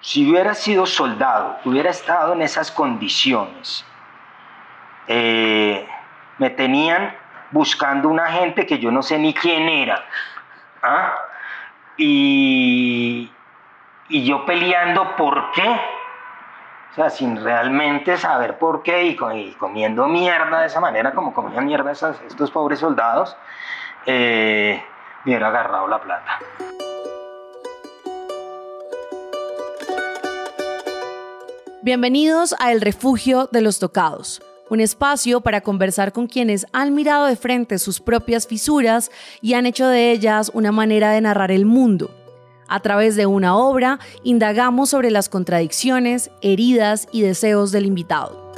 Si hubiera sido soldado, hubiera estado en esas condiciones, me tenían buscando una gente que yo no sé ni quién era, ¿ah? Y yo peleando por qué, o sea, sin realmente saber por qué, y comiendo mierda de esa manera como comían mierda estos pobres soldados, me hubiera agarrado la plata. Bienvenidos a El Refugio de los Tocados, un espacio para conversar con quienes han mirado de frente sus propias fisuras y han hecho de ellas una manera de narrar el mundo. A través de una obra, indagamos sobre las contradicciones, heridas y deseos del invitado.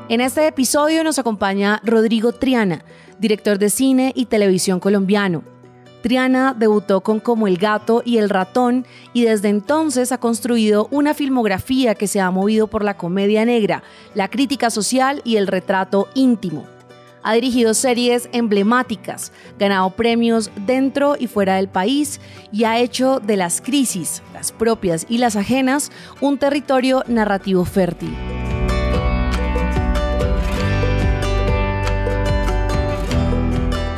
En este episodio nos acompaña Rodrigo Triana, director de cine y televisión colombiano. Triana debutó con Como el gato y el ratón y desde entonces ha construido una filmografía que se ha movido por la comedia negra, la crítica social y el retrato íntimo. Ha dirigido series emblemáticas, ganado premios dentro y fuera del país y ha hecho de las crisis, las propias y las ajenas, un territorio narrativo fértil.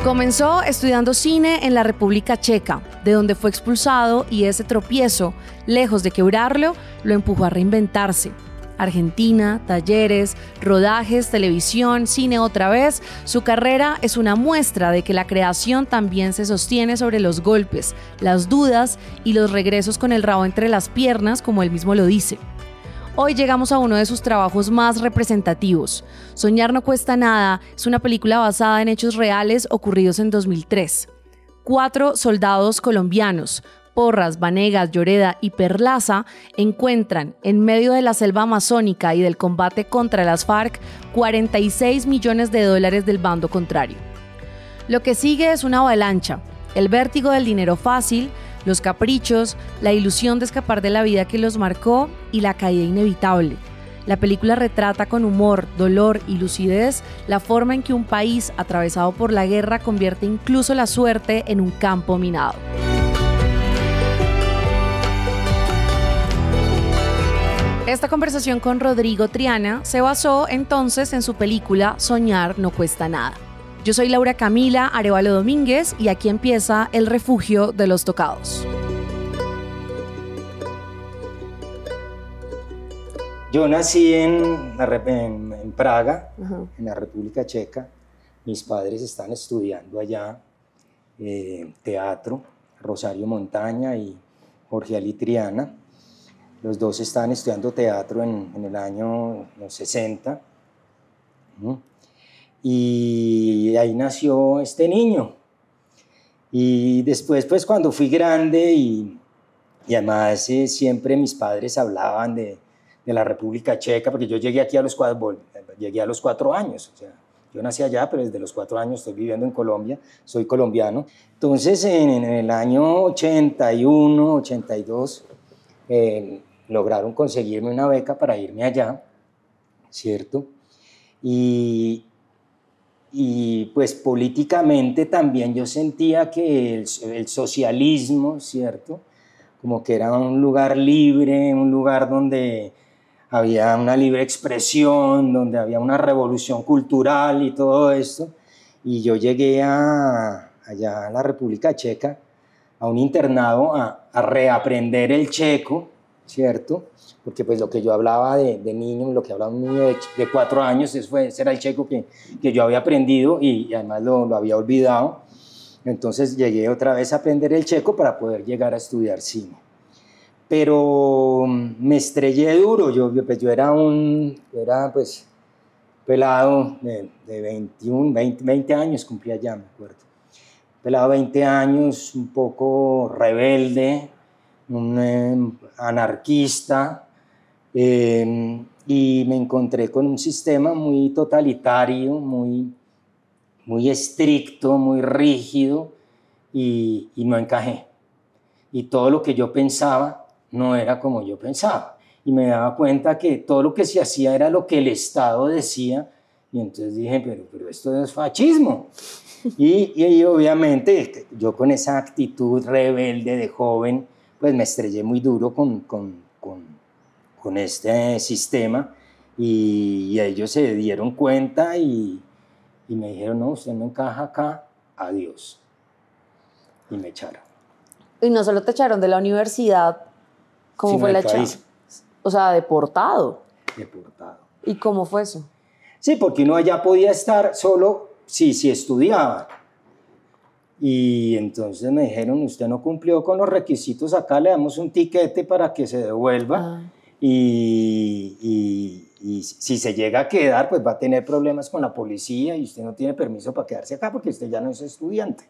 Comenzó estudiando cine en la República Checa, de donde fue expulsado y ese tropiezo, lejos de quebrarlo, lo empujó a reinventarse. Argentina, talleres, rodajes, televisión, cine otra vez, su carrera es una muestra de que la creación también se sostiene sobre los golpes, las dudas y los regresos con el rabo entre las piernas, como él mismo lo dice. Hoy llegamos a uno de sus trabajos más representativos. Soñar no cuesta nada es una película basada en hechos reales ocurridos en 2003. 4 soldados colombianos, Porras, Vanegas, Lloreda y Perlaza, encuentran en medio de la selva amazónica y del combate contra las FARC 46 millones de dólares del bando contrario. Lo que sigue es una avalancha, el vértigo del dinero fácil, los caprichos, la ilusión de escapar de la vida que los marcó y la caída inevitable. La película retrata con humor, dolor y lucidez la forma en que un país atravesado por la guerra convierte incluso la suerte en un campo minado. Esta conversación con Rodrigo Triana se basó entonces en su película Soñar no cuesta nada. Yo soy Laura Camila Arevalo Domínguez y aquí empieza El Refugio de los Tocados. Yo nací en Praga, en la República Checa. Mis padres están estudiando allá teatro, Rosario Montaña y Jorge Ali Triana. Los dos estaban estudiando teatro en el año 60. Y ahí nació este niño. Y después, pues cuando fui grande y además siempre mis padres hablaban de la República Checa, porque yo llegué aquí a los 4 años. O sea, yo nací allá, pero desde los 4 años estoy viviendo en Colombia, soy colombiano. Entonces, en el año 81, 82, lograron conseguirme una beca para irme allá, ¿cierto? Y pues políticamente también yo sentía que el socialismo, ¿cierto? Como que era un lugar libre, un lugar donde había una libre expresión, donde había una revolución cultural y todo esto. Y yo llegué allá a la República Checa, a un internado, a reaprender el checo, ¿cierto? Porque pues lo que yo hablaba de niño, lo que hablaba un niño de 4 años, ese era el checo que yo había aprendido y además lo había olvidado. Entonces llegué otra vez a aprender el checo para poder llegar a estudiar cine. Pero me estrellé duro, yo era pues pelado de 20 años, cumplía ya, me acuerdo. Pelado 20 años, un poco rebelde, un anarquista, y me encontré con un sistema muy totalitario, muy estricto, muy rígido, y no encajé. Y todo lo que yo pensaba no era como yo pensaba. Y me daba cuenta que todo lo que se hacía era lo que el Estado decía, y entonces dije, pero esto es fascismo. Y obviamente yo con esa actitud rebelde de joven, pues me estrellé muy duro con este sistema y ellos se dieron cuenta y me dijeron, no, usted no encaja acá, adiós. Y me echaron. Y no solo te echaron de la universidad, ¿cómo fue la echada? O sea, deportado. Deportado. ¿Y cómo fue eso? Sí, porque uno allá podía estar solo si estudiaba. Y entonces me dijeron, usted no cumplió con los requisitos, acá le damos un tiquete para que se devuelva. Y si se llega a quedar, pues va a tener problemas con la policía y usted no tiene permiso para quedarse acá porque usted ya no es estudiante.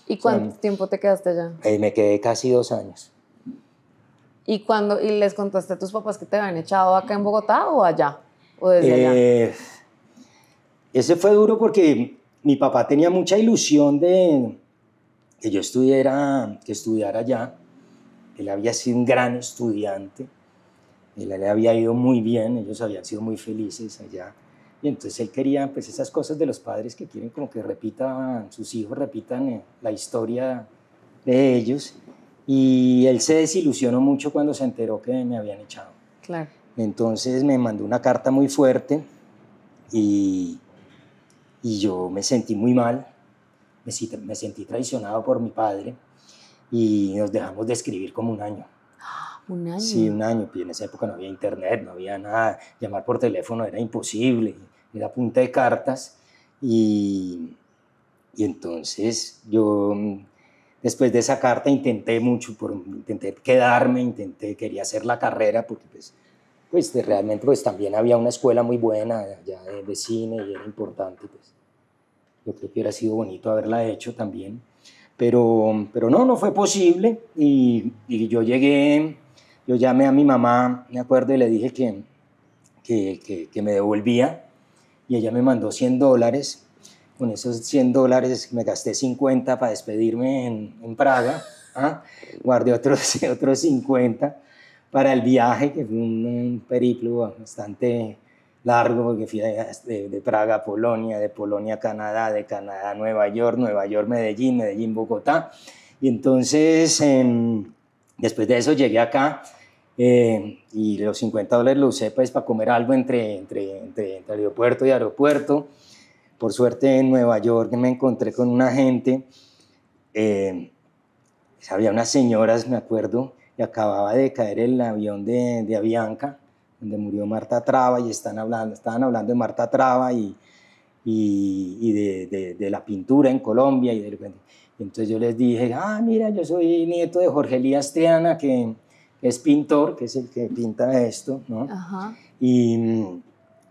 ¿Y cuánto tiempo te quedaste allá? Me quedé casi 2 años. ¿Y les contaste a tus papás que te habían echado acá en Bogotá o allá? ¿O desde allá? Ese fue duro porque mi papá tenía mucha ilusión de que yo estudiara allá. Él había sido un gran estudiante. Él le había ido muy bien, ellos habían sido muy felices allá. Y entonces él quería, pues, esas cosas de los padres que quieren como que sus hijos repitan la historia de ellos. Y él se desilusionó mucho cuando se enteró que me habían echado. Claro. Entonces me mandó una carta muy fuerte y yo me sentí muy mal, me sentí traicionado por mi padre y nos dejamos de escribir como 1 año. ¿Un año? Sí, 1 año, y en esa época no había internet, no había nada, llamar por teléfono era imposible, era punta de cartas y entonces yo después de esa carta intenté quedarme, quería hacer la carrera porque pues realmente pues también había una escuela muy buena ya de cine y era importante, pues yo creo que hubiera sido bonito haberla hecho también, pero no fue posible y yo llamé a mi mamá, me acuerdo, y le dije que me devolvía y ella me mandó $100. Con esos $100 me gasté 50 para despedirme en Praga, guardé otros 50 para el viaje, que fue un periplo bastante largo, porque fui de Praga a Polonia, de Polonia a Canadá, de Canadá a Nueva York, Medellín, Medellín, Bogotá. Y entonces, después de eso llegué acá y los $50 los usé pues para comer algo entre aeropuerto y aeropuerto. Por suerte en Nueva York me encontré con una gente, había unas señoras, me acuerdo, y acababa de caer el avión de Avianca, donde murió Marta Traba, y estaban hablando de Marta Traba y de la pintura en Colombia. Y entonces yo les dije, mira, yo soy nieto de Jorge Elías Triana, que es pintor, que es el que pinta esto, ¿no? Ajá.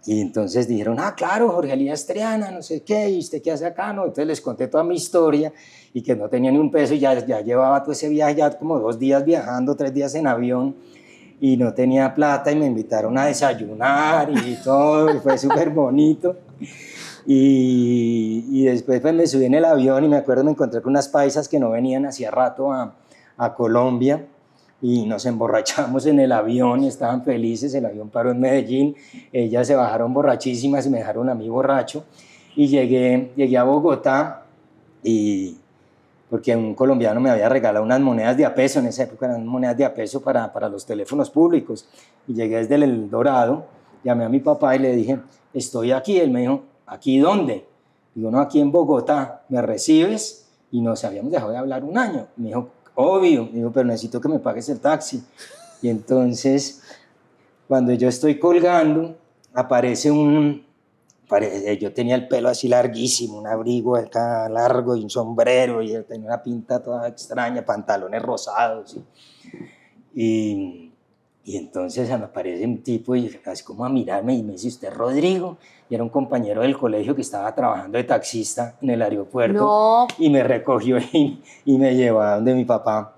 Y entonces dijeron, claro, Jorge Elías Triana, no sé qué, ¿y usted qué hace acá? No, entonces les conté toda mi historia y que no tenía ni un peso y ya llevaba todo ese viaje, ya como 2 días viajando, 3 días en avión y no tenía plata y me invitaron a desayunar y todo, y fue súper bonito. Y después pues me subí en el avión y me acuerdo me encontré con unas paisas que no venían hacía rato a Colombia. Y nos emborrachamos en el avión y estaban felices, el avión paró en Medellín, ellas se bajaron borrachísimas y me dejaron a mí borracho y llegué a Bogotá y porque un colombiano me había regalado unas monedas de a peso, en esa época eran monedas de a peso para los teléfonos públicos y llegué desde el Dorado, llamé a mi papá y le dije, estoy aquí, él me dijo, ¿aquí dónde? Digo, no, aquí en Bogotá, ¿me recibes? Y nos habíamos dejado de hablar 1 año, me dijo, obvio, digo, pero necesito que me pagues el taxi. Y entonces, cuando yo estoy colgando, aparece yo tenía el pelo así larguísimo, un abrigo acá largo y un sombrero, y él tenía una pinta toda extraña, pantalones rosados. Y entonces me aparece un tipo y así como a mirarme y me dice, ¿usted es Rodrigo? Y era un compañero del colegio que estaba trabajando de taxista en el aeropuerto. No. Y me recogió y me llevó a donde mi papá.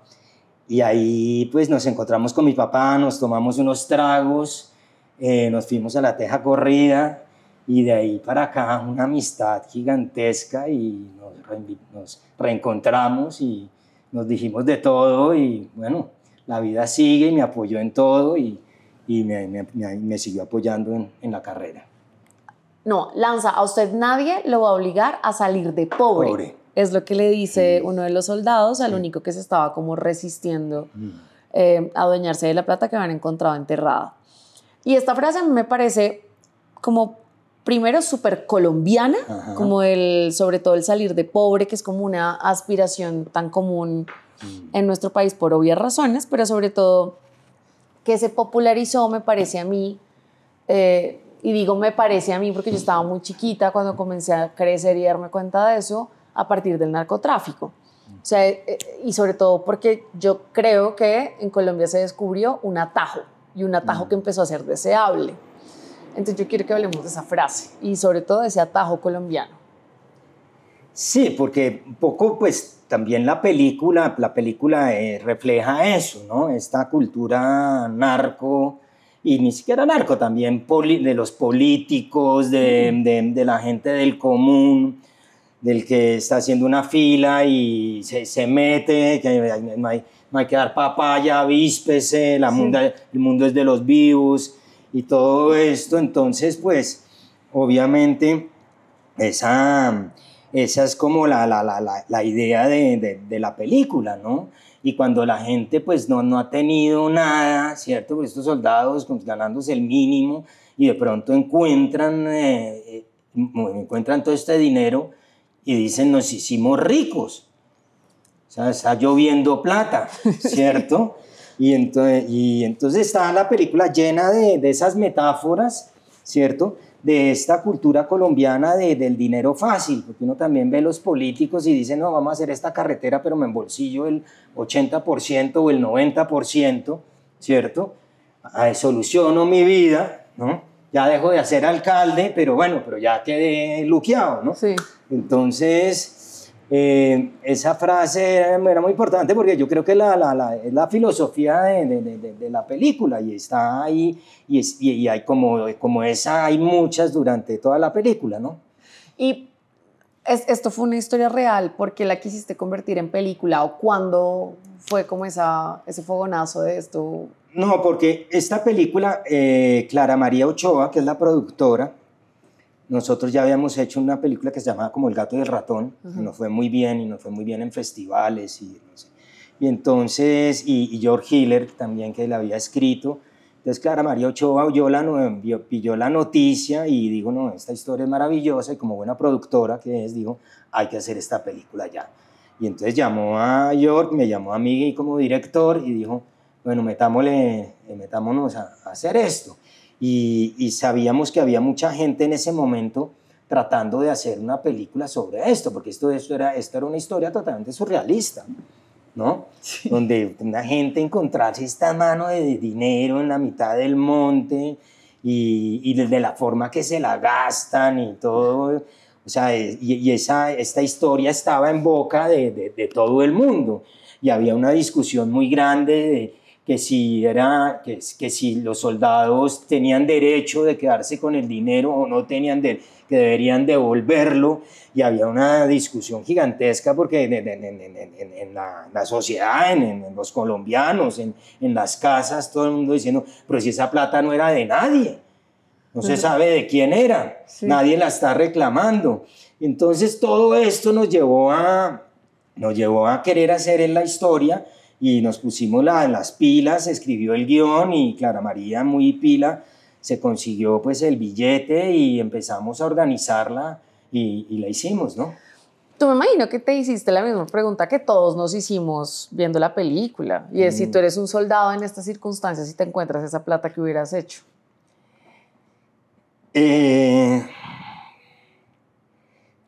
Y ahí pues nos encontramos con mi papá, nos tomamos unos tragos, nos fuimos a la teja corrida y de ahí para acá una amistad gigantesca y nos reencontramos y nos dijimos de todo y bueno, la vida sigue y me apoyó en todo y me siguió apoyando en la carrera. No, Lanza, a usted nadie lo va a obligar a salir de pobre. Es lo que le dice uno de los soldados al único que se estaba como resistiendo a adueñarse de la plata que habían encontrado enterrada. Y esta frase me parece como, primero, súper colombiana, como sobre todo el salir de pobre, que es como una aspiración tan común en nuestro país por obvias razones, pero sobre todo que se popularizó, me parece a mí, y digo me parece a mí porque yo estaba muy chiquita cuando comencé a crecer y darme cuenta de eso, a partir del narcotráfico. O sea, y sobre todo porque yo creo que en Colombia se descubrió un atajo, y un atajo que empezó a ser deseable. Entonces yo quiero que hablemos de esa frase y sobre todo de ese atajo colombiano. Sí, porque un poco pues también la película refleja eso, ¿no? Esta cultura narco, y ni siquiera narco, también de los políticos, de la gente del común, del que está haciendo una fila y se mete, que no hay que dar papaya, avíspese, el mundo es de los vivos y todo esto. Entonces, pues, obviamente, esa es como la idea de la película, ¿no? Y cuando la gente, pues, no ha tenido nada, ¿cierto? Pues estos soldados pues, ganándose el mínimo y de pronto encuentran todo este dinero y dicen, nos hicimos ricos. O sea, está lloviendo plata, ¿cierto? Y entonces está la película llena de esas metáforas, ¿cierto? De esta cultura colombiana del dinero fácil, porque uno también ve los políticos y dice, no, vamos a hacer esta carretera, pero me embolsillo el 80% o el 90%, ¿cierto? Soluciono mi vida, ¿no? Ya dejo de ser alcalde, pero ya quedé luqueado, ¿no? Sí. Entonces, esa frase era muy importante porque yo creo que es la filosofía de la película y está ahí, y hay como esa, hay muchas durante toda la película, ¿no? Y esto fue una historia real, ¿por qué la quisiste convertir en película o cuándo fue como ese fogonazo de esto? No, porque esta película, Clara María Ochoa, que es la productora, nosotros ya habíamos hecho una película que se llamaba como El gato y el ratón, que nos fue muy bien y nos fue muy bien en festivales y entonces, y George Hiller también, que la había escrito. Entonces Clara María Ochoa pilló la noticia y dijo, no, esta historia es maravillosa, y como buena productora que es, dijo, hay que hacer esta película ya. Y entonces llamó a George, me llamó a mí como director y dijo, bueno, metámonos a hacer esto. Y sabíamos que había mucha gente en ese momento tratando de hacer una película sobre esto, porque esto era una historia totalmente surrealista, ¿no? Sí. Donde una gente encontrarse esta mano de dinero en la mitad del monte y de la forma que se la gastan y todo. O sea, esta historia estaba en boca de todo el mundo y había una discusión muy grande que si los soldados tenían derecho de quedarse con el dinero o no tenían que deberían devolverlo, y había una discusión gigantesca porque en la sociedad, en los colombianos, en las casas, todo el mundo diciendo, pero si esa plata no era de nadie, no se sabe de quién era, nadie la está reclamando. Entonces todo esto nos llevó a querer hacer en la historia, y nos pusimos las pilas, escribió el guión y Clara María, muy pila, se consiguió pues el billete y empezamos a organizarla y la hicimos, ¿no? Tú me imagino que te hiciste la misma pregunta que todos nos hicimos viendo la película, y es si tú eres un soldado en estas circunstancias y te encuentras esa plata que hubieras hecho.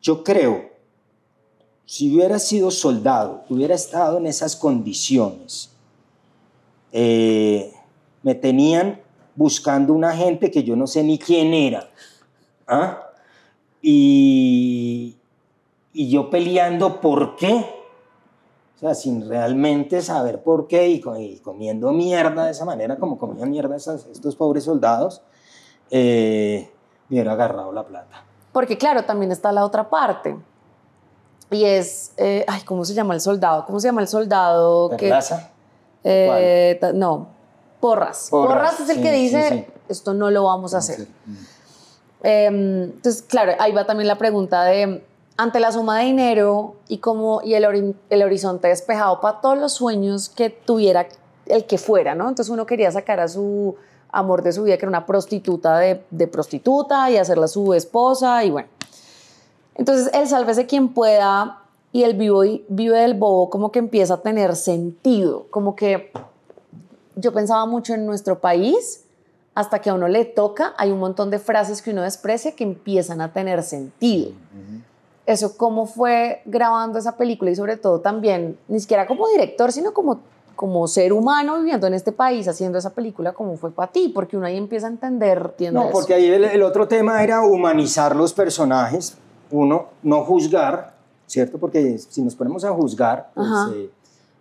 Yo creo, si hubiera sido soldado, hubiera estado en esas condiciones, me tenían buscando una gente que yo no sé ni quién era, ¿ah? Y yo peleando por qué, o sea, sin realmente saber por qué, y comiendo mierda de esa manera, como comían mierda estos pobres soldados, me hubiera agarrado la plata. Porque claro, también está la otra parte. Y es, ¿cómo se llama el soldado? ¿Cómo se llama el soldado? ¿Perlaza? No, Porras. Porras es el que dice, esto no lo vamos a hacer. Entonces, claro, ahí va también la pregunta de, ante la suma de dinero y el horizonte despejado para todos los sueños que tuviera el que fuera, ¿no? Entonces uno quería sacar a su amor de su vida, que era una prostituta de prostituta, y hacerla su esposa, y bueno. Entonces el sálvese quien pueda y el vive del bobo como que empieza a tener sentido, como que yo pensaba mucho en nuestro país, hasta que a uno le toca, hay un montón de frases que uno desprecia que empiezan a tener sentido. Eso, ¿cómo fue grabando esa película? Y sobre todo también, ni siquiera como director, sino como ser humano viviendo en este país, haciendo esa película, ¿cómo fue para ti? Porque uno ahí empieza a entender. No, porque ahí el otro tema era humanizar los personajes, uno, no juzgar, ¿cierto? Porque si nos ponemos a juzgar, pues,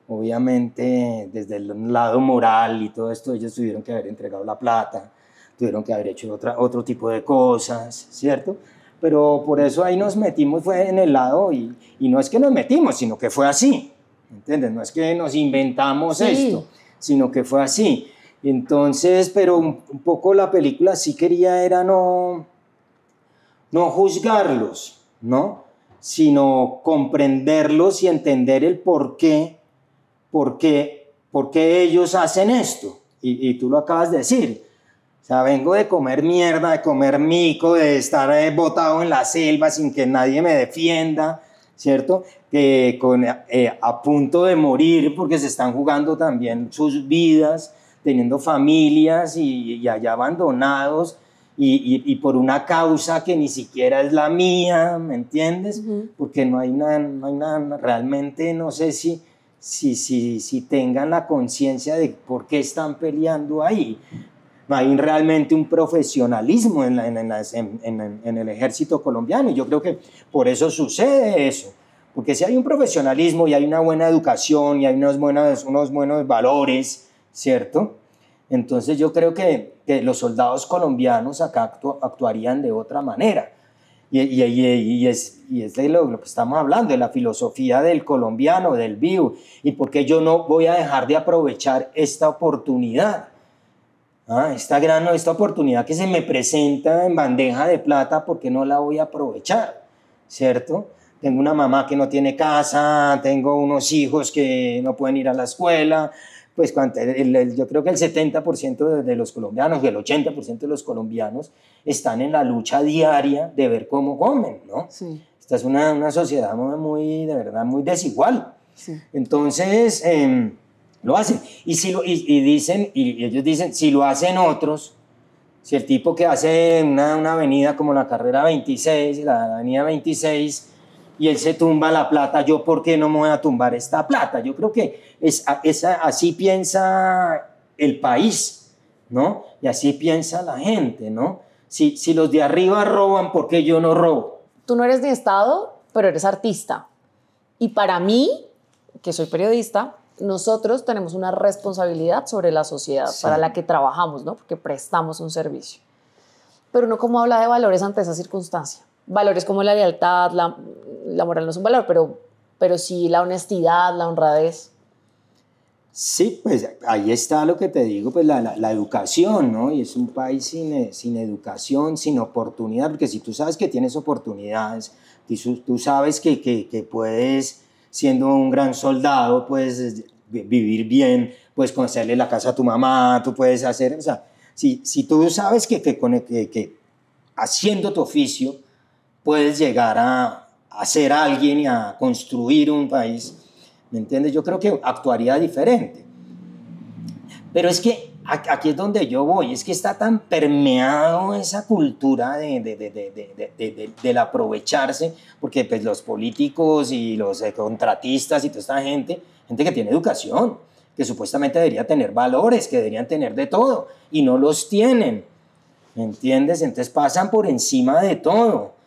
obviamente desde el lado moral y todo esto, ellos tuvieron que haber entregado la plata, tuvieron que haber hecho otro tipo de cosas, ¿cierto? Pero por eso ahí nos metimos, fue en el lado, y no es que nos metimos, sino que fue así, ¿entiendes? No es que nos inventamos esto, sino que fue así. Entonces, pero un poco la película sí quería era no juzgarlos, ¿no? Sino comprenderlos y entender el por qué ellos hacen esto. Y tú lo acabas de decir. O sea, vengo de comer mierda, de comer mico, de estar botado en la selva sin que nadie me defienda, ¿cierto? A punto de morir porque se están jugando también sus vidas, teniendo familias y allá abandonados y por una causa que ni siquiera es la mía, ¿me entiendes? Porque no hay nada, realmente no sé si tengan la conciencia de por qué están peleando ahí. No hay realmente un profesionalismo en el ejército colombiano, y yo creo que por eso sucede eso, porque si hay un profesionalismo y hay una buena educación y hay unos buenos valores, ¿cierto? Entonces yo creo que los soldados colombianos acá actuarían de otra manera. Y es de lo que estamos hablando, de la filosofía del colombiano, del vivo, y por qué yo no voy a dejar de aprovechar esta oportunidad. Esta oportunidad que se me presenta en bandeja de plata, ¿por qué no la voy a aprovechar? ¿Cierto? Tengo una mamá que no tiene casa, tengo unos hijos que no pueden ir a la escuela. Pues yo creo que el 70% de los colombianos, el 80% de los colombianos están en la lucha diaria de ver cómo comen, ¿no? Sí. Esta es una sociedad de verdad muy desigual. Sí. Entonces, lo hacen. Y ellos dicen, si lo hacen otros, si el tipo que hace una avenida como la carrera 26, la avenida 26, y él se tumba la plata, ¿yo por qué no me voy a tumbar esta plata? Yo creo que así piensa el país, ¿no? Y así piensa la gente, ¿no? Si los de arriba roban, ¿por qué yo no robo? Tú no eres de Estado, pero eres artista. Y para mí, que soy periodista, nosotros tenemos una responsabilidad sobre la sociedad para la que trabajamos, ¿no? Porque prestamos un servicio. Pero uno, ¿cómo habla de valores ante esa circunstancia? Valores como la lealtad, la moral no es un valor, pero sí la honestidad, la honradez. Sí, pues ahí está lo que te digo, pues la educación, ¿no? Y es un país sin educación, sin oportunidad, porque si tú sabes que tienes oportunidades, tú sabes que puedes, siendo un gran soldado, puedes vivir bien, puedes conocerle la casa a tu mamá, tú puedes hacer, o sea, si tú sabes que haciendo tu oficio puedes llegar a ser alguien y a construir un país, ¿me entiendes? Yo creo que actuaría diferente. Pero es que aquí es donde yo voy, es que está tan permeado esa cultura del aprovecharse, porque pues los políticos y los contratistas y toda esta gente que tiene educación, que supuestamente debería tener valores, que deberían tener de todo, y no los tienen, ¿me entiendes? Entonces pasan por encima de todo.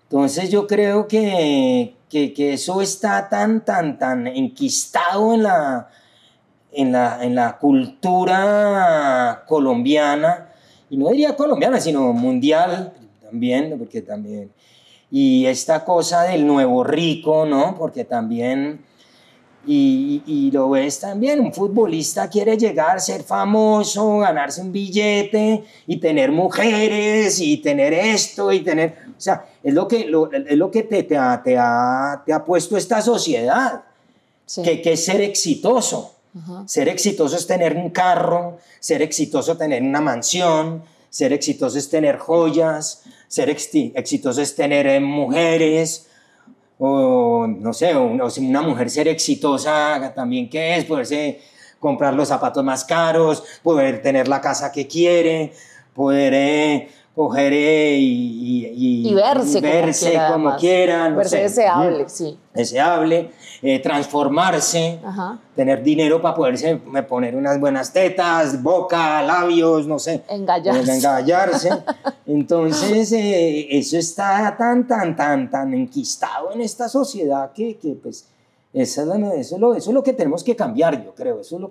Entonces yo creo que eso está tan enquistado en la cultura colombiana, y no diría colombiana, sino mundial también, porque también, y esta cosa del nuevo rico, ¿no? Porque también, Y lo ves también, un futbolista quiere llegar, ser famoso, ganarse un billete y tener mujeres y tener esto y tener... O sea, es lo que te ha puesto esta sociedad, Sí. que es ser exitoso. Ser exitoso es tener un carro, ser exitoso es tener una mansión, ser exitoso es tener joyas, ser exitoso es tener mujeres, o no sé, una mujer ser exitosa también, ¿qué es? Poderse comprar los zapatos más caros, poder tener la casa que quiere, poder coger y verse como quiera, no verse sé. deseable, sí. Deseable, transformarse, tener dinero para poderse poner unas buenas tetas, boca, labios, no sé. Engallarse. Entonces, eso está tan enquistado en esta sociedad que pues, eso es lo que tenemos que cambiar, yo creo. Eso es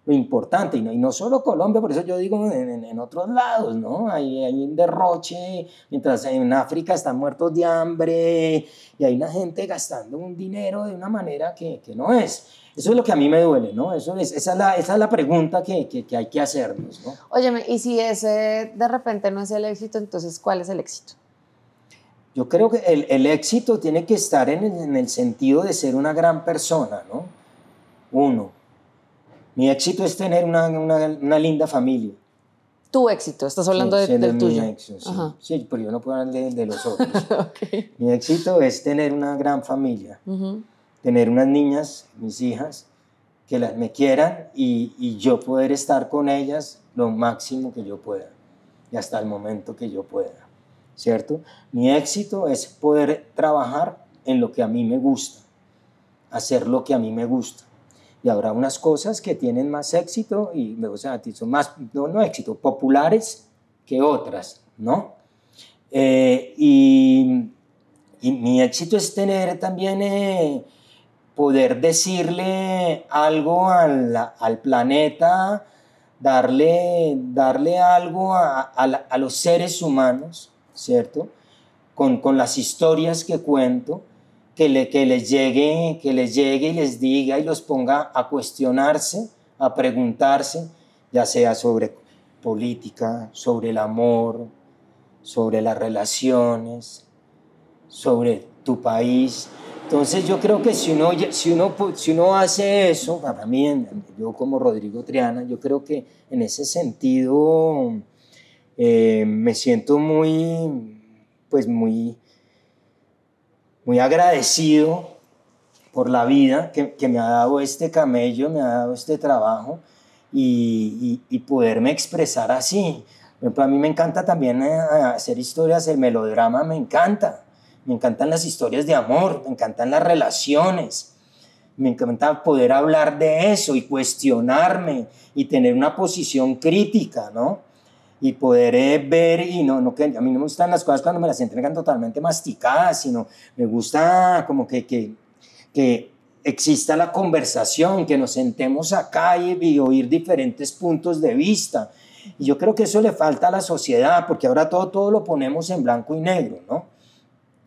lo importante, y no solo Colombia, por eso yo digo en otros lados, ¿no? Hay un derroche, mientras en África están muertos de hambre, y hay una gente gastando un dinero de una manera que no es. Eso es lo que a mí me duele, ¿no? Esa es la pregunta que hay que hacernos, ¿no? Óyeme, y si ese de repente no es el éxito, entonces, ¿cuál es el éxito? Yo creo que el éxito tiene que estar en el sentido de ser una gran persona, ¿no? Uno. Mi éxito es tener una linda familia. Tu éxito, estás hablando Sí, del tuyo. Mi éxito, sí. Sí, pero yo no puedo hablar de los otros. Okay. Mi éxito es tener una gran familia, tener unas niñas, mis hijas, que me quieran y yo poder estar con ellas lo máximo que yo pueda y hasta el momento que yo pueda, ¿cierto? Mi éxito es poder trabajar en lo que a mí me gusta, hacer lo que a mí me gusta. Y habrá unas cosas que tienen más éxito y son más, no éxito, populares que otras, ¿no? Y mi éxito es tener también, poder decirle algo al planeta, darle algo a los seres humanos, ¿cierto? Con las historias que cuento, que les llegue y les diga y los ponga a cuestionarse, a preguntarse, ya sea sobre política, sobre el amor, sobre las relaciones, sobre tu país. Entonces yo creo que si uno hace eso, para mí, yo como Rodrigo Triana, yo creo que en ese sentido me siento muy agradecido por la vida que me ha dado este camello, me ha dado este trabajo y poderme expresar así. Por ejemplo, a mí me encanta también hacer historias, el melodrama me encanta. Me encantan las historias de amor, me encantan las relaciones. Me encanta poder hablar de eso y cuestionarme y tener una posición crítica, ¿no? Y poder ver, y que a mí no me gustan las cosas cuando me las entregan totalmente masticadas, sino me gusta como que exista la conversación, que nos sentemos acá y oír diferentes puntos de vista. Y yo creo que eso le falta a la sociedad, porque ahora todo lo ponemos en blanco y negro, ¿no?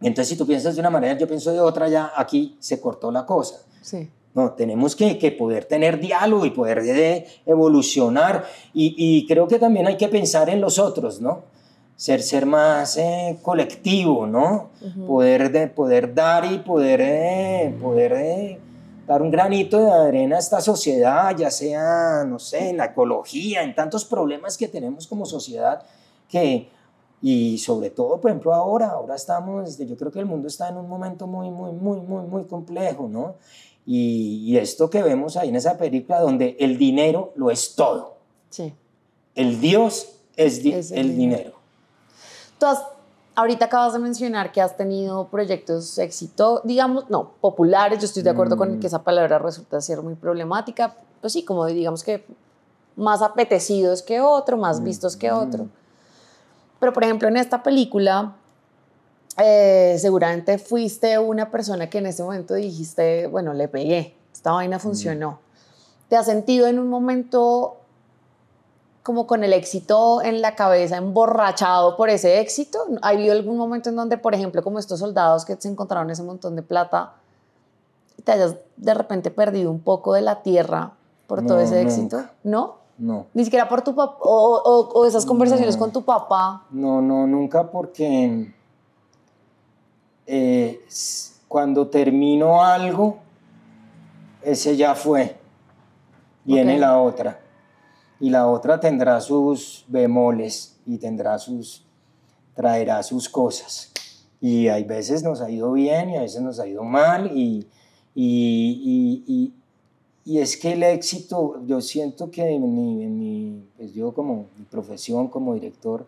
Y entonces si tú piensas de una manera, yo pienso de otra, ya aquí se cortó la cosa. Sí. No, tenemos que poder tener diálogo y poder evolucionar y creo que también hay que pensar en los otros, ¿no? Ser más colectivo, ¿no? Poder dar y poder dar un granito de arena a esta sociedad, ya sea, no sé, en la ecología, en tantos problemas que tenemos como sociedad y sobre todo, por ejemplo, ahora estamos, yo creo que el mundo está en un momento muy complejo, ¿no? Y esto que vemos ahí en esa película donde el dinero lo es todo. Sí. El Dios es el dinero. Tú ahorita acabas de mencionar que has tenido proyectos digamos, no, populares. Yo estoy de acuerdo con que esa palabra resulta ser muy problemática. Pues sí, como digamos que más apetecidos que otro, más vistos que otro. Pero, por ejemplo, en esta película, seguramente fuiste una persona que en ese momento dijiste, bueno, le pegué, esta vaina funcionó. ¿Te has sentido en un momento como con el éxito en la cabeza, emborrachado por ese éxito? ¿Ha habido algún momento en donde, por ejemplo, como estos soldados que se encontraron ese montón de plata, te hayas de repente perdido un poco de la tierra por todo ese éxito? Nunca. ¿No? No. Ni siquiera por tu papá, o esas conversaciones con tu papá. No, nunca, porque cuando termino algo, ese ya fue. Viene la otra. Y la otra tendrá sus bemoles y traerá sus cosas. Y hay veces nos ha ido bien y a veces nos ha ido mal. Y es que el éxito, yo siento que pues yo como mi profesión como director,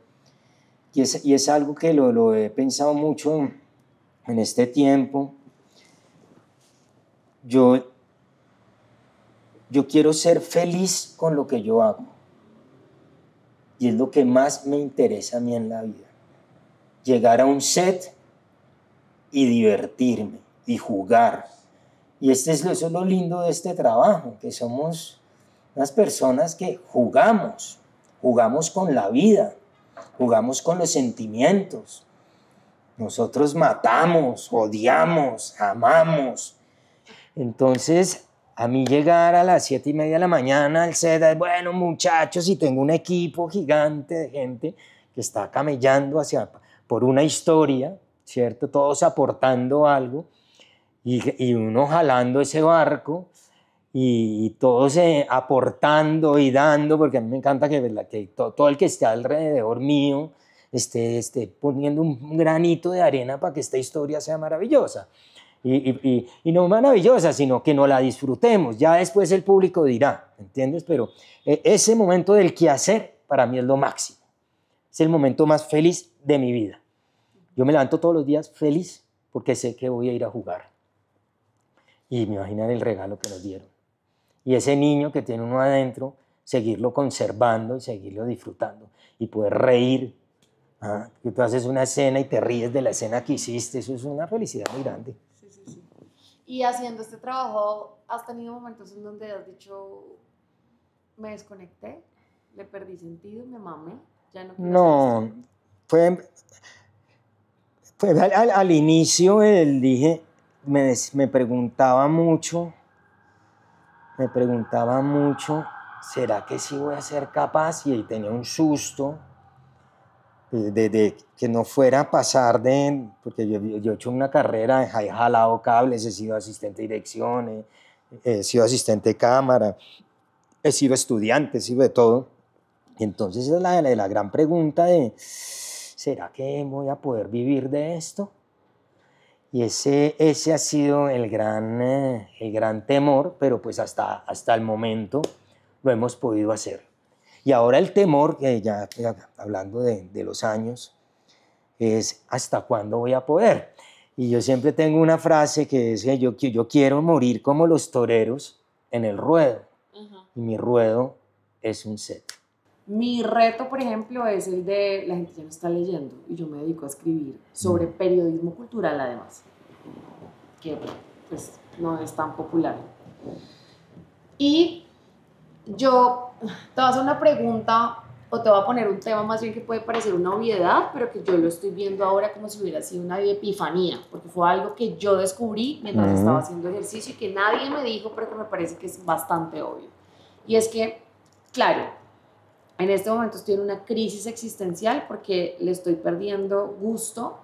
y es algo que lo he pensado mucho en este tiempo, yo quiero ser feliz con lo que yo hago. Y es lo que más me interesa a mí en la vida. Llegar a un set y divertirme y jugar. Y eso es lo lindo de este trabajo, que somos unas personas que jugamos con la vida, jugamos con los sentimientos. Nosotros matamos, odiamos, amamos. Entonces, a mí llegar a las 7:30 de la mañana al set, bueno, muchachos, y tengo un equipo gigante de gente que está camellando por una historia, ¿cierto? Todos aportando algo, y uno jalando ese barco, y todos aportando y dando, porque a mí me encanta que todo el que esté alrededor mío esté poniendo un granito de arena para que esta historia sea maravillosa. Y no maravillosa, sino que no la disfrutemos. Ya después el público dirá, ¿entiendes? Pero ese momento del quehacer para mí es lo máximo. Es el momento más feliz de mi vida. Yo me levanto todos los días feliz porque sé que voy a ir a jugar. Y me imaginan el regalo que nos dieron. Y ese niño que tiene uno adentro, seguirlo conservando y seguirlo disfrutando. Y poder reír. Que tú haces una escena y te ríes de la escena que hiciste. Eso es una felicidad muy grande. Sí. Y haciendo este trabajo, ¿has tenido momentos en donde has dicho, me desconecté, le perdí sentido, me mamé, ya no quiero hacer esto? Fue al inicio, dije, me preguntaba mucho, ¿será que sí voy a ser capaz? Y ahí tenía un susto de que no fuera a pasar porque yo he hecho una carrera, he jalado cables, he sido asistente de dirección, he sido asistente de cámara, he sido estudiante, he sido de todo. Y entonces es la gran pregunta ¿será que voy a poder vivir de esto? Y ese ha sido el gran temor, pero pues hasta el momento lo hemos podido hacer. Y ahora el temor, ya hablando de los años, es ¿hasta cuándo voy a poder? Y yo siempre tengo una frase que es que yo quiero morir como los toreros en el ruedo. Y mi ruedo es un set. Mi reto, por ejemplo, es el de la gente ya no está leyendo y yo me dedico a escribir sobre periodismo cultural, además, que pues no es tan popular. Y yo te voy a hacer una pregunta o te voy a poner un tema más bien que puede parecer una obviedad, pero que yo lo estoy viendo ahora como si hubiera sido una epifanía, porque fue algo que yo descubrí mientras estaba haciendo ejercicio y que nadie me dijo, pero que me parece que es bastante obvio. Y es que, claro, en este momento estoy en una crisis existencial porque le estoy perdiendo gusto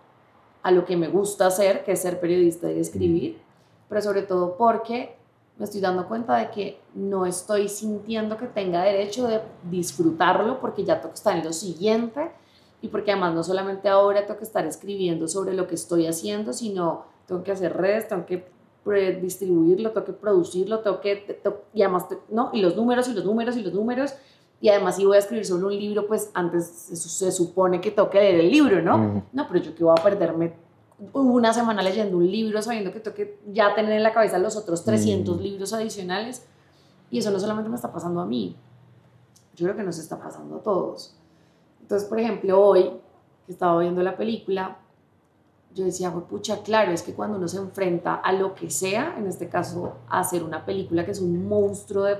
a lo que me gusta hacer, que es ser periodista y escribir, pero sobre todo porque me estoy dando cuenta de que no estoy sintiendo que tenga derecho de disfrutarlo porque ya tengo que estar en lo siguiente y porque además no solamente ahora tengo que estar escribiendo sobre lo que estoy haciendo, sino tengo que hacer redes, tengo que distribuirlo, tengo que producirlo, y además, ¿no? Y los números, y además si voy a escribir sobre un libro, pues antes se supone que tengo que leer el libro, ¿no? No, pero yo que voy a perderme una semana leyendo un libro sabiendo que tengo que ya tener en la cabeza los otros 300 libros adicionales, y eso no solamente me está pasando a mí, yo creo que nos está pasando a todos. Entonces, por ejemplo, hoy que estaba viendo la película, yo decía, pucha, claro, es que cuando uno se enfrenta a lo que sea, en este caso a hacer una película que es un monstruo de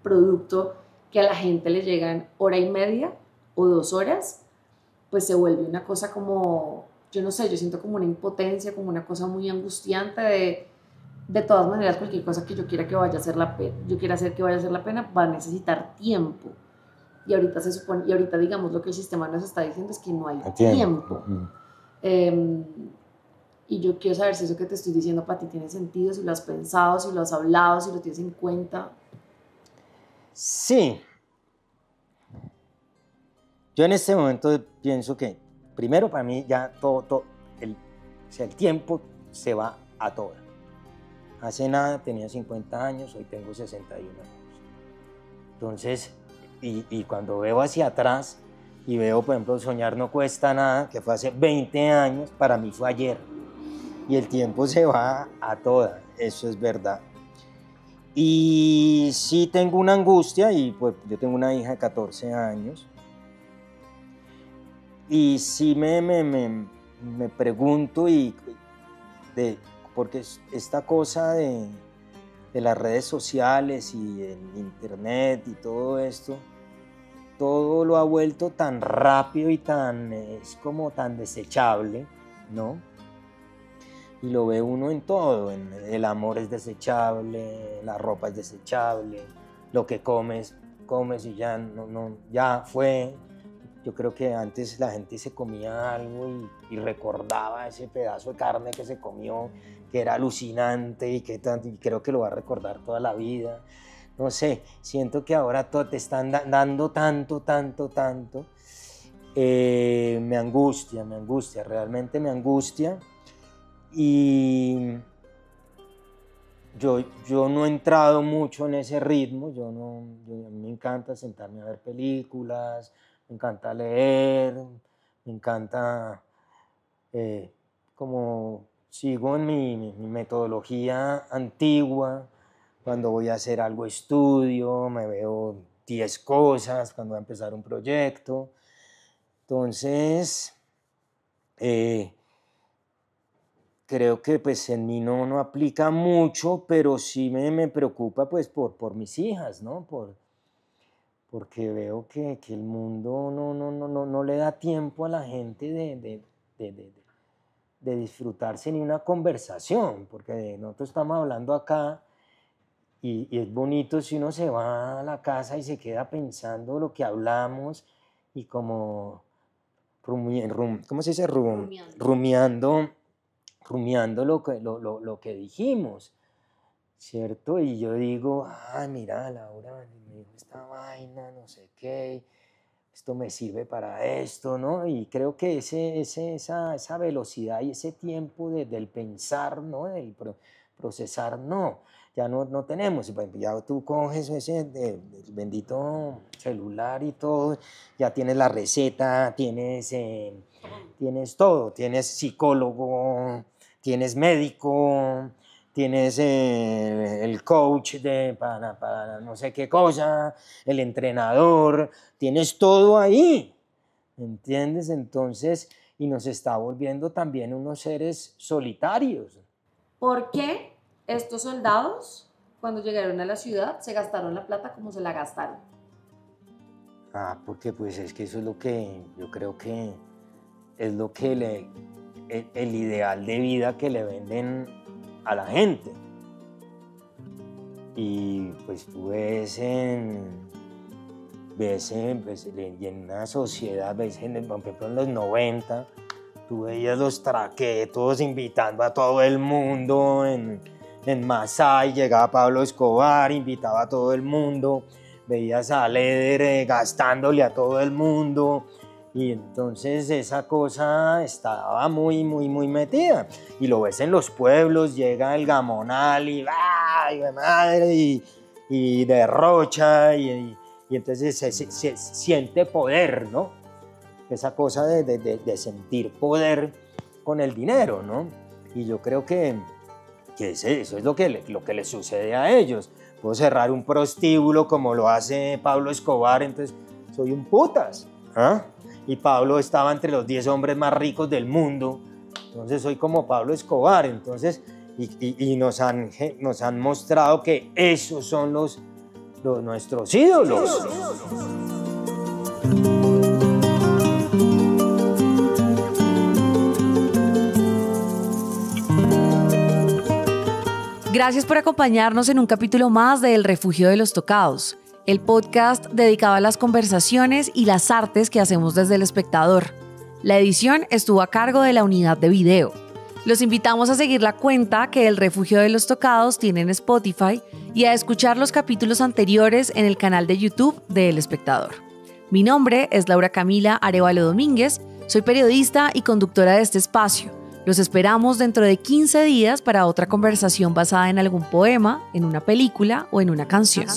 producto que a la gente le llega en hora y media o 2 horas, pues se vuelve una cosa como, yo no sé, yo siento como una impotencia, como una cosa muy angustiante de de todas maneras, cualquier cosa que yo quiera que vaya a ser la pena, yo quiera hacer que vaya a ser la pena, va a necesitar tiempo. Y ahorita se supone, y ahorita digamos lo que el sistema nos está diciendo es que no hay tiempo. Y yo quiero saber si eso que te estoy diciendo para ti tiene sentido, si lo has pensado, si lo has hablado, si lo tienes en cuenta. Sí. Yo en este momento pienso que, primero para mí ya el tiempo se va a toda. Hace nada tenía 50 años, hoy tengo 61 años. Entonces, y cuando veo hacia atrás y veo, por ejemplo, Soñar no cuesta nada, que fue hace 20 años, para mí fue ayer. Y el tiempo se va a toda, eso es verdad. Y sí tengo una angustia, y pues yo tengo una hija de 14 años, y sí me pregunto, porque esta cosa de las redes sociales y el internet y todo esto, todo lo ha vuelto tan rápido y es como tan desechable, ¿no? Y lo ve uno en todo, el amor es desechable, la ropa es desechable, lo que comes y ya ya fue. Yo creo que antes la gente se comía algo y recordaba ese pedazo de carne que se comió, que era alucinante y creo que lo va a recordar toda la vida. No sé, siento que ahora te están dando tanto. Me angustia, realmente me angustia. Y yo no he entrado mucho en ese ritmo. A mí me encanta sentarme a ver películas, me encanta leer, me encanta, como sigo en mi metodología antigua. Cuando voy a hacer algo estudio, me veo 10 cosas, cuando voy a empezar un proyecto. Entonces, creo que pues en mí no aplica mucho, pero sí me preocupa pues por mis hijas, ¿no? Porque veo que el mundo no le da tiempo a la gente de disfrutarse ni una conversación, porque nosotros estamos hablando acá y es bonito si uno se va a la casa y se queda pensando lo que hablamos y como ¿cómo se dice? Rumiando lo que dijimos, ¿cierto? Y yo digo, mira, Laura me dijo esta vaina, no sé qué, esto me sirve para esto, ¿no? Y creo que esa velocidad y ese tiempo del pensar, ¿no? Del procesar, ya no tenemos. Ya tú coges el bendito celular y todo, ya tienes la receta, tienes todo, tienes psicólogo, tienes médico, tienes el coach para no sé qué cosa, el entrenador, tienes todo ahí, ¿entiendes? Entonces, y nos está volviendo también unos seres solitarios. ¿Por qué estos soldados, cuando llegaron a la ciudad, se gastaron la plata como se la gastaron? Porque pues es que eso es lo que yo creo que es lo que el ideal de vida que le venden a la gente. Y pues tú ves en una sociedad, por ejemplo en los 90, tú veías los traquetos invitando a todo el mundo en Masái, llegaba Pablo Escobar, invitaba a todo el mundo, veías a Leder gastándole a todo el mundo. Y entonces esa cosa estaba muy metida. Y lo ves en los pueblos, llega el gamonal y ¡ay, madre! Y derrocha y entonces se siente poder, ¿no? Esa cosa de sentir poder con el dinero, ¿no? Y yo creo que eso es lo que le sucede a ellos. Puedo cerrar un prostíbulo como lo hace Pablo Escobar, entonces soy un putas, ¿ah? Y Pablo estaba entre los 10 hombres más ricos del mundo, entonces soy como Pablo Escobar, entonces, y nos han mostrado que esos son nuestros ídolos. Gracias por acompañarnos en un capítulo más de El Refugio de los Tocados, el podcast dedicado a las conversaciones y las artes que hacemos desde El Espectador. La edición estuvo a cargo de la unidad de video. Los invitamos a seguir la cuenta que El Refugio de los Tocados tiene en Spotify y a escuchar los capítulos anteriores en el canal de YouTube de El Espectador. Mi nombre es Laura Camila Arévalo Domínguez, soy periodista y conductora de este espacio. Los esperamos dentro de 15 días para otra conversación basada en algún poema, en una película o en una canción.